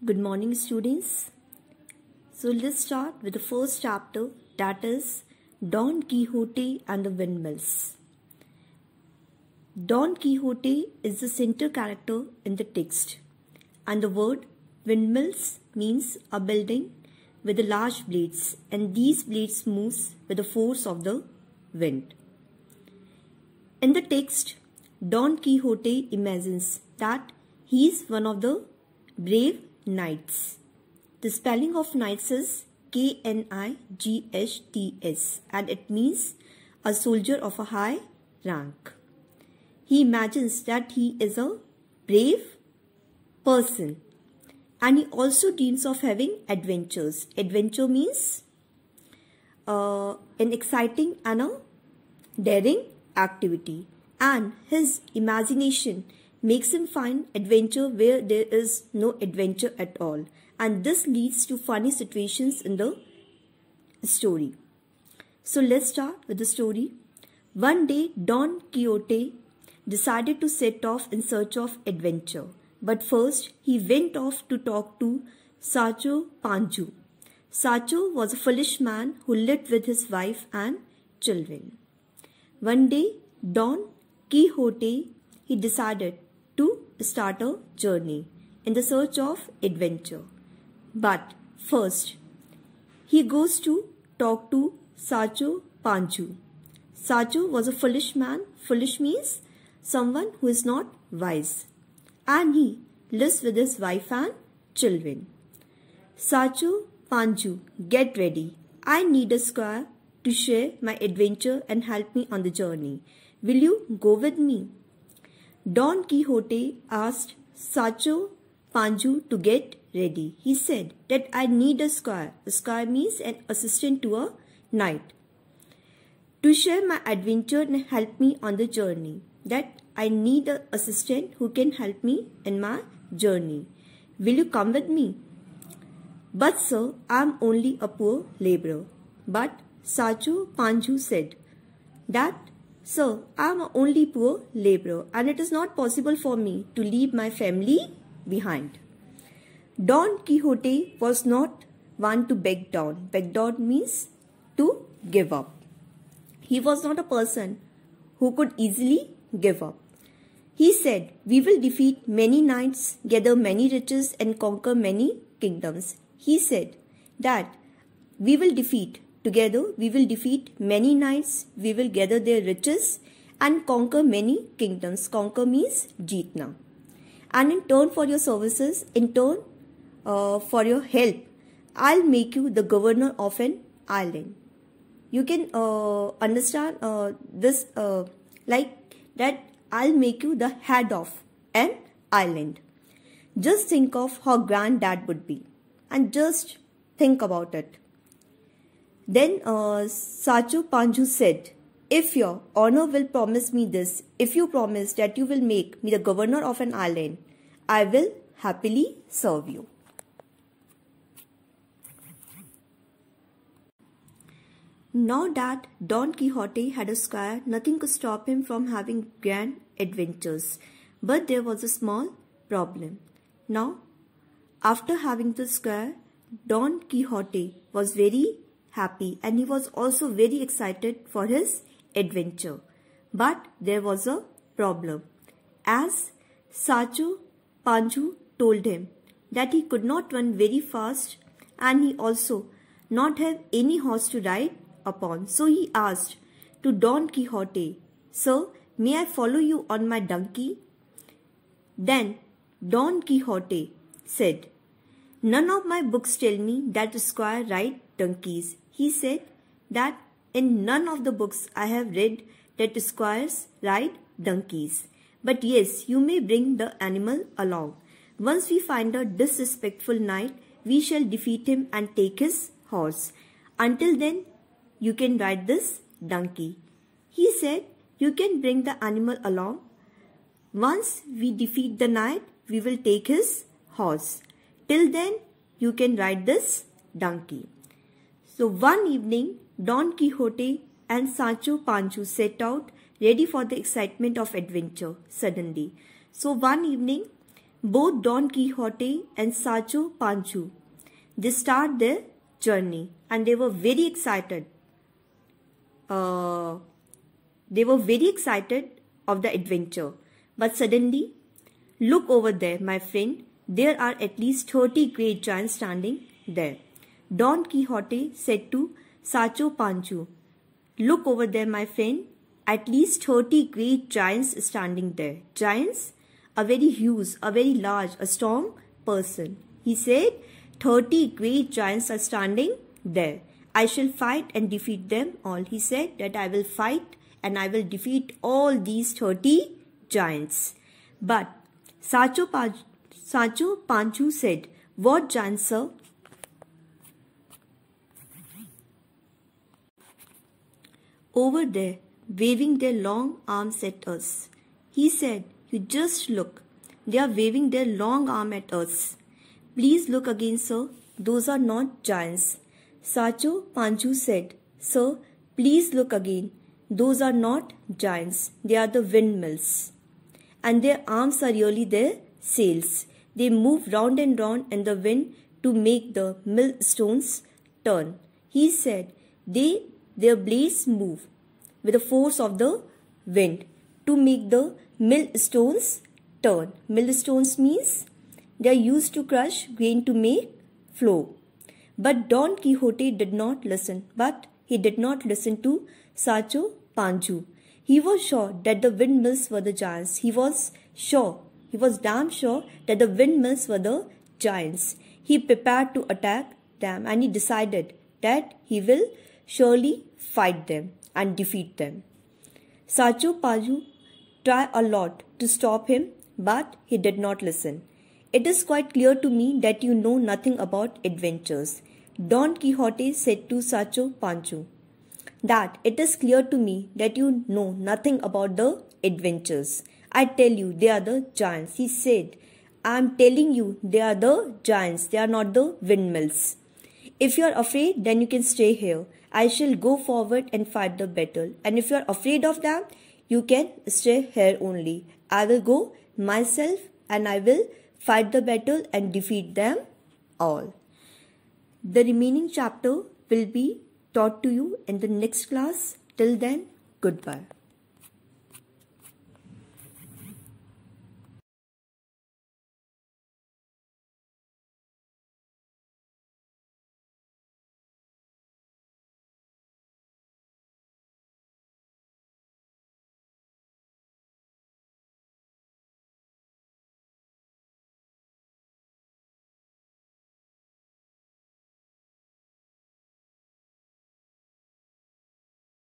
Good morning, students. So let's start with the first chapter, that is Don Quixote and the Windmills. Don Quixote is the center character in the text, and the word windmills means a building with large blades, and these blades move with the force of the wind. In the text, Don Quixote imagines that he is one of the brave knights. The spelling of knights is K-N-I-G-H-T-S, and it means a soldier of a high rank. He imagines that he is a brave person, and he also dreams of having adventures. Adventure means an exciting and a daring activity, and his imagination makes him find adventure where there is no adventure at all, and this leads to funny situations in the story. So let's start with the story. One day Don Quixote decided to set off in search of adventure, but first he went off to talk to Sancho Panza. Sancho was a foolish man who lived with his wife and children. One day Don Quixote decided to start a journey in the search of adventure. But first, he goes to talk to Sancho Panza. Sancho was a foolish man. Foolish means someone who is not wise, and he lives with his wife and children. Sancho Panza, get ready. I need a squire to share my adventure and help me on the journey. Will you go with me? Don Quixote asked Sancho Panza to get ready. He said that I need a squire. A squire means an assistant to a knight, to share my adventure and help me on the journey. That I need an assistant who can help me in my journey. Will you come with me? But sir, I am only a poor laborer. But Sancho Panza said that, sir, I am only poor laborer, and it is not possible for me to leave my family behind. Don Quixote was not one to beg down. Beg down means to give up. He was not a person who could easily give up. He said, we will defeat many knights, gather many riches, and conquer many kingdoms. He said that together we will defeat many knights, we will gather their riches and conquer many kingdoms. Conquer means jeetna. And in turn for your services, in turn for your help, I'll make you the governor of an island. You can understand this like that I'll make you the head of an island. Just think of how grand that would be, and just think about it. Then Sancho Panza said, if your honor will promise me this, if you promise that you will make me the governor of an island, I will happily serve you. Now that Don Quixote had a squire, nothing could stop him from having grand adventures. But there was a small problem. Now, after having the squire, Don Quixote was very happy, and he was also very excited for his adventure. But there was a problem, as Sancho Panza told him that he could not run very fast, and he also not have any horse to ride upon. So he asked to Don Quixote, sir, may I follow you on my donkey? Then Don Quixote said, none of my books tell me that the squire ride donkeys. He said that in none of the books I have read that the squires ride donkeys. But yes, you may bring the animal along. Once we find a disrespectful knight, we shall defeat him and take his horse. Until then, you can ride this donkey. He said, you can bring the animal along. Once we defeat the knight, we will take his horse. Till then, you can ride this donkey. So one evening, Don Quixote and Sancho Panza set out, ready for the excitement of adventure. Suddenly, so one evening, both Don Quixote and Sancho Pancho, they start their journey and they were very excited. Of the adventure. But suddenly, look over there, my friend. There are at least 30 great giants standing there. Don Quixote said to Sancho Pancho, look over there, my friend. At least 30 great giants standing there. Giants? A very huge, a very large, a strong person. He said, 30 great giants are standing there. I shall fight and defeat them all. He said that I will fight and I will defeat all these 30 giants. But Sancho Pancho said, what giants, sir? Over there, waving their long arms at us. He said, you just look. They are waving their long arm at us. Please look again, sir. Those are not giants. Sancho Pancho said, sir, please look again. Those are not giants. They are the windmills. And their arms are really their sails. They move round and round in the wind to make the millstones turn. He said, their blades move with the force of the wind to make the millstones turn. Millstones means they are used to crush grain to make flour. But Don Quixote did not listen. He did not listen to Sancho Pancho. He was sure that the windmills were the giants. He was damn sure that the windmills were the giants. He prepared to attack them and he decided that he will surely fight them and defeat them. Sancho Pancho tried a lot to stop him, but he did not listen. It is quite clear to me that you know nothing about adventures. Don Quixote said to Sancho Pancho, that it is clear to me that you know nothing about the adventures. I tell you, they are the giants. He said, I am telling you, they are the giants. They are not the windmills. If you are afraid, then you can stay here. I shall go forward and fight the battle. And if you are afraid of them, you can stay here only. I will go myself and I will fight the battle and defeat them all. The remaining chapter will be taught to you in the next class. Till then, goodbye.